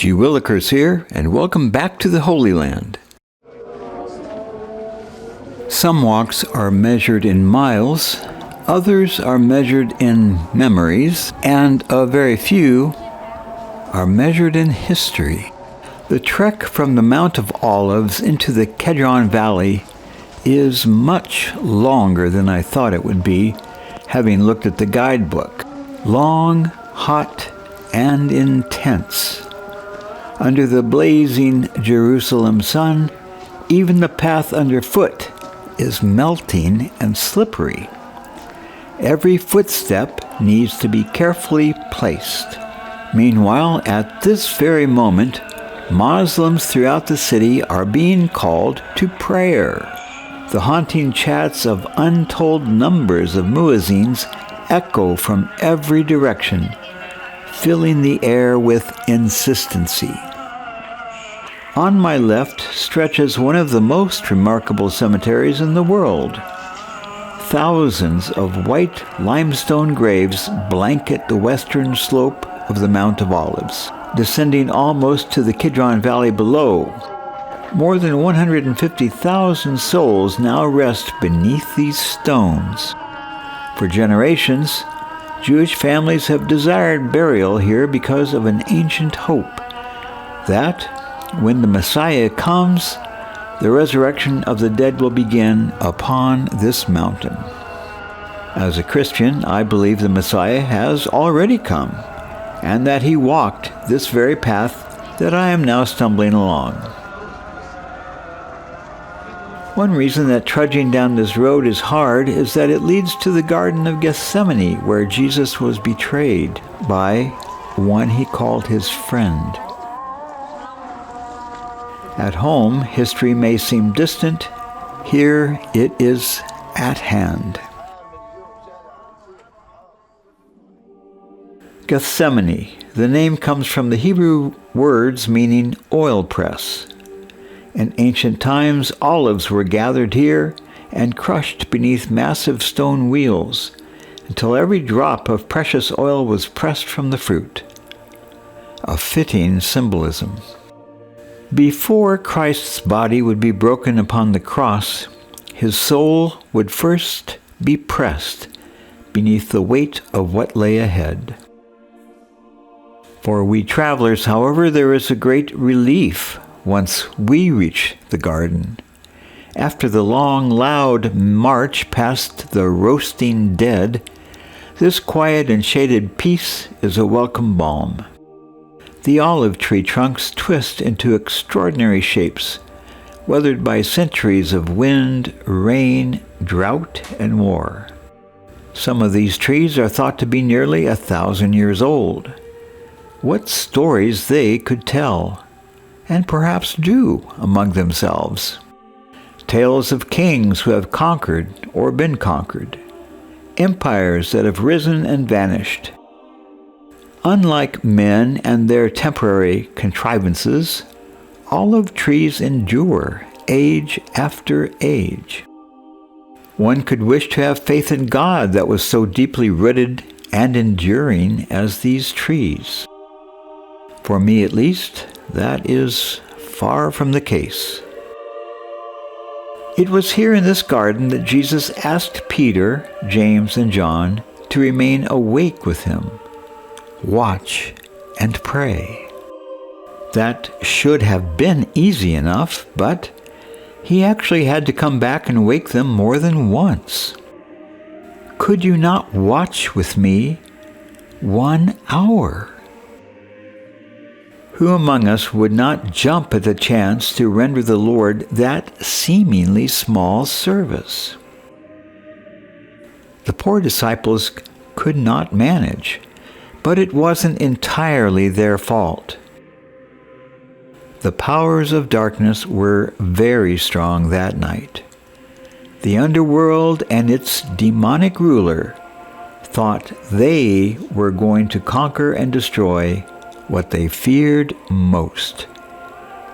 G. Willikers here, and welcome back to the Holy Land. Some walks are measured in miles, others are measured in memories, and a very few are measured in history. The trek from the Mount of Olives into the Kidron Valley is much longer than I thought it would be, having looked at the guidebook. Long, hot, and intense. Under the blazing Jerusalem sun, even the path underfoot is melting and slippery. Every footstep needs to be carefully placed. Meanwhile, at this very moment, Muslims throughout the city are being called to prayer. The haunting chants of untold numbers of muezzins echo from every direction, filling the air with insistency. On my left stretches one of the most remarkable cemeteries in the world. Thousands of white limestone graves blanket the western slope of the Mount of Olives, descending almost to the Kidron Valley below. More than 150,000 souls now rest beneath these stones. For generations, Jewish families have desired burial here because of an ancient hope that, when the Messiah comes, the resurrection of the dead will begin upon this mountain. As a Christian, I believe the Messiah has already come, and that he walked this very path that I am now stumbling along. One reason that trudging down this road is hard is that it leads to the Garden of Gethsemane, where Jesus was betrayed by one he called his friend. At home, history may seem distant. Here it is at hand. Gethsemane. The name comes from the Hebrew words meaning oil press. In ancient times, olives were gathered here and crushed beneath massive stone wheels until every drop of precious oil was pressed from the fruit. A fitting symbolism. Before Christ's body would be broken upon the cross, his soul would first be pressed beneath the weight of what lay ahead. For we travelers, however, there is a great relief once we reach the garden. After the long, loud march past the roasting dead, this quiet and shaded peace is a welcome balm. The olive tree trunks twist into extraordinary shapes, weathered by centuries of wind, rain, drought, and war. Some of these trees are thought to be nearly 1,000 years old. What stories they could tell, and perhaps do, among themselves. Tales of kings who have conquered or been conquered. Empires that have risen and vanished. Unlike men and their temporary contrivances, olive trees endure age after age. One could wish to have faith in God that was so deeply rooted and enduring as these trees. For me at least, that is far from the case. It was here in this garden that Jesus asked Peter, James, and John to remain awake with him, watch, and pray. That should have been easy enough, but he actually had to come back and wake them more than once. Could you not watch with me 1 hour? Who among us would not jump at the chance to render the Lord that seemingly small service? The poor disciples could not manage, but it wasn't entirely their fault. The powers of darkness were very strong that night. The underworld and its demonic ruler thought they were going to conquer and destroy what they feared most,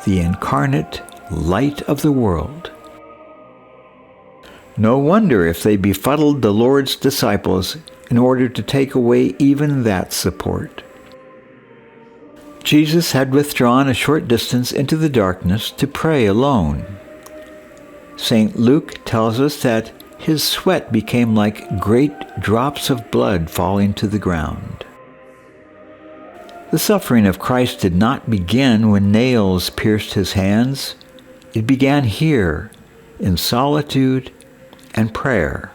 the incarnate light of the world. No wonder if they befuddled the Lord's disciples in order to take away even that support. Jesus had withdrawn a short distance into the darkness to pray alone. St. Luke tells us that his sweat became like great drops of blood falling to the ground. The suffering of Christ did not begin when nails pierced his hands. It began here, in solitude and prayer.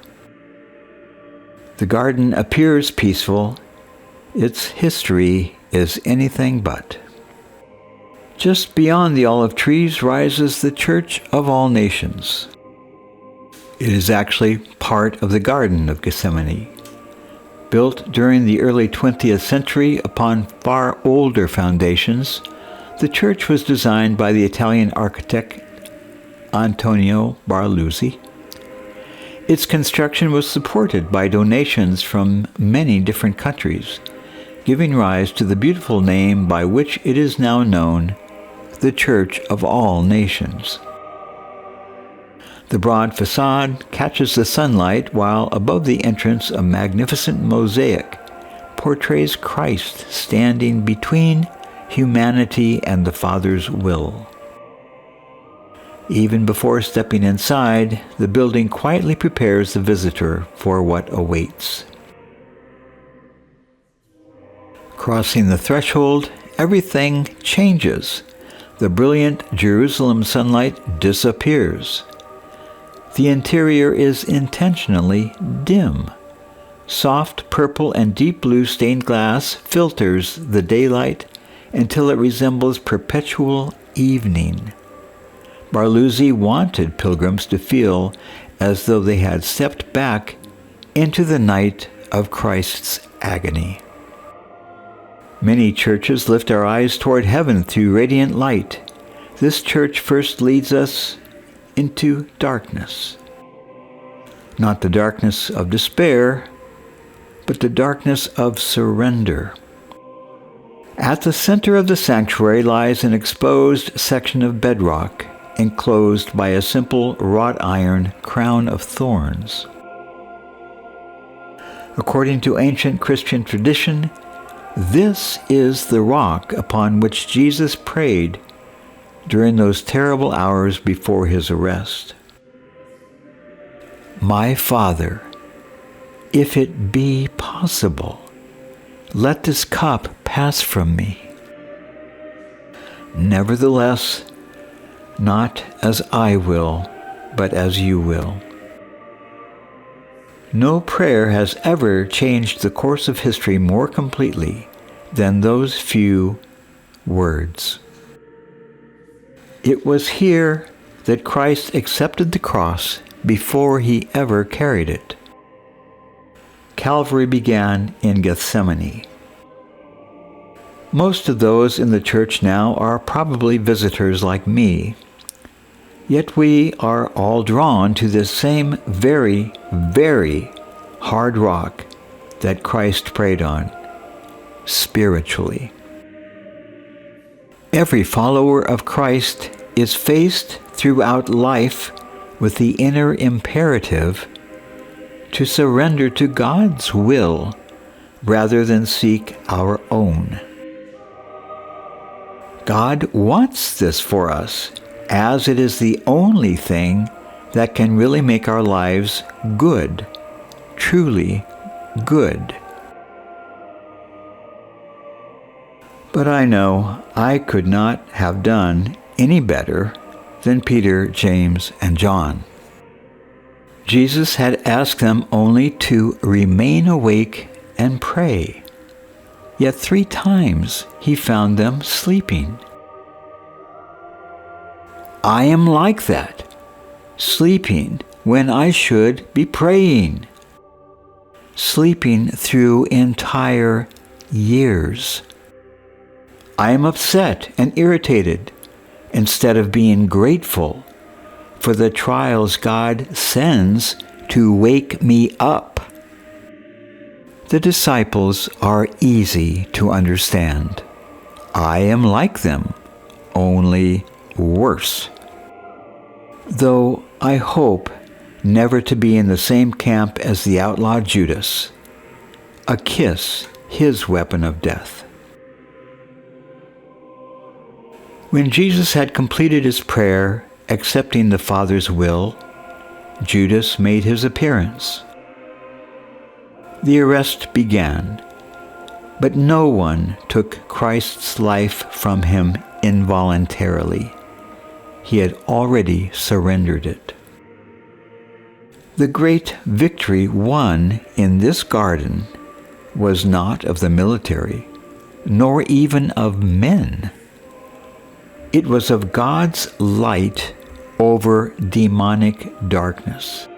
The garden appears peaceful. Its history is anything but. Just beyond the olive trees rises the Church of all nations. It is actually part of the Garden of Gethsemane. Built during the early 20th century upon far older foundations, the church was designed by the Italian architect Antonio Barluzzi. Its construction was supported by donations from many different countries, giving rise to the beautiful name by which it is now known, the Church of all Nations. The broad facade catches the sunlight, while above the entrance a magnificent mosaic portrays Christ standing between humanity and the Father's will. Even before stepping inside, the building quietly prepares the visitor for what awaits. Crossing the threshold, everything changes. The brilliant Jerusalem sunlight disappears. The interior is intentionally dim. Soft purple and deep blue stained glass filters the daylight until it resembles perpetual evening. Barluzzi wanted pilgrims to feel as though they had stepped back into the night of Christ's agony. Many churches lift our eyes toward heaven through radiant light. This church first leads us into darkness. Not the darkness of despair, but the darkness of surrender. At the center of the sanctuary lies an exposed section of bedrock, enclosed by a simple wrought iron crown of thorns. According to ancient Christian tradition, this is the rock upon which Jesus prayed during those terrible hours before his arrest. My Father, if it be possible, let this cup pass from me. Nevertheless, not as I will, but as you will. No prayer has ever changed the course of history more completely than those few words. It was here that Christ accepted the cross before he ever carried it. Calvary began in Gethsemane. Most of those in the church now are probably visitors like me, yet we are all drawn to this same very, very hard rock that Christ prayed on, spiritually. Every follower of Christ is faced throughout life with the inner imperative to surrender to God's will rather than seek our own. God wants this for us, as it is the only thing that can really make our lives good, truly good. But I know I could not have done any better than Peter, James, and John. Jesus had asked them only to remain awake and pray. Yet 3 times he found them sleeping. I am like that, sleeping when I should be praying, sleeping through entire years. I am upset and irritated instead of being grateful for the trials God sends to wake me up. The disciples are easy to understand. I am like them, only worse. Though I hope never to be in the same camp as the outlaw Judas, a kiss his weapon of death. When Jesus had completed his prayer, accepting the Father's will, Judas made his appearance. The arrest began, but no one took Christ's life from him involuntarily. He had already surrendered it. The great victory won in this garden was not of the military, nor even of men. It was of God's light over demonic darkness.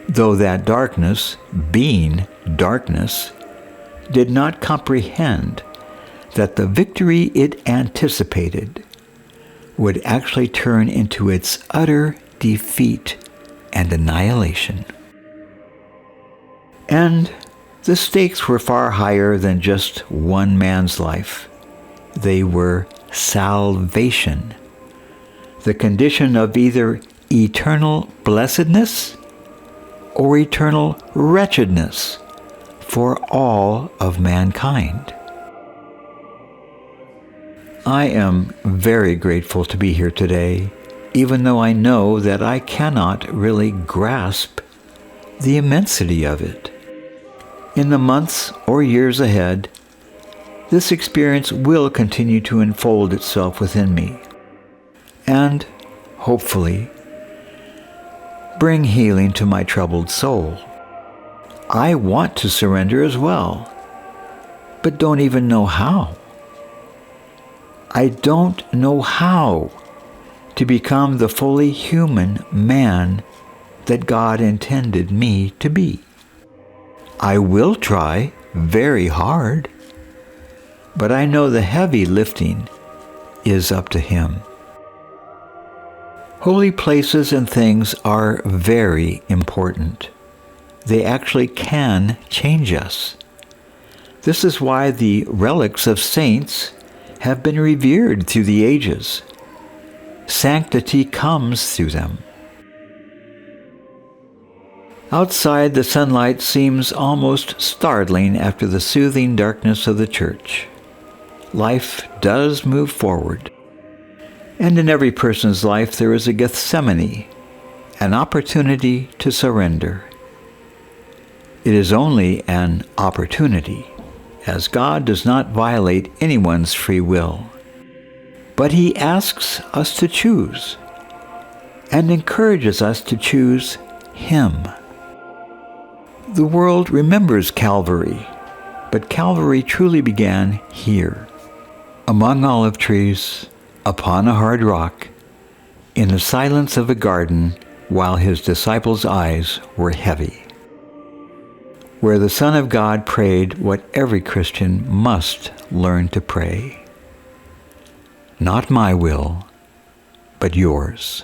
Though that darkness, being darkness, did not comprehend that the victory it anticipated would actually turn into its utter defeat and annihilation. And the stakes were far higher than just one man's life. They were salvation, the condition of either eternal blessedness or eternal wretchedness for all of mankind. I am very grateful to be here today, even though I know that I cannot really grasp the immensity of it. In the months or years ahead, this experience will continue to unfold itself within me, and, hopefully, bring healing to my troubled soul. I want to surrender as well, but don't even know how. I don't know how to become the fully human man that God intended me to be. I will try very hard, but I know the heavy lifting is up to Him. Holy places and things are very important. They actually can change us. This is why the relics of saints have been revered through the ages. Sanctity comes through them. Outside, the sunlight seems almost startling after the soothing darkness of the church. Life does move forward. And in every person's life there is a Gethsemane, an opportunity to surrender. It is only an opportunity, as God does not violate anyone's free will. But He asks us to choose, and encourages us to choose Him. The world remembers Calvary, but Calvary truly began here, among olive trees, upon a hard rock, in the silence of a garden, while His disciples' eyes were heavy, where the Son of God prayed what every Christian must learn to pray. Not my will, but yours.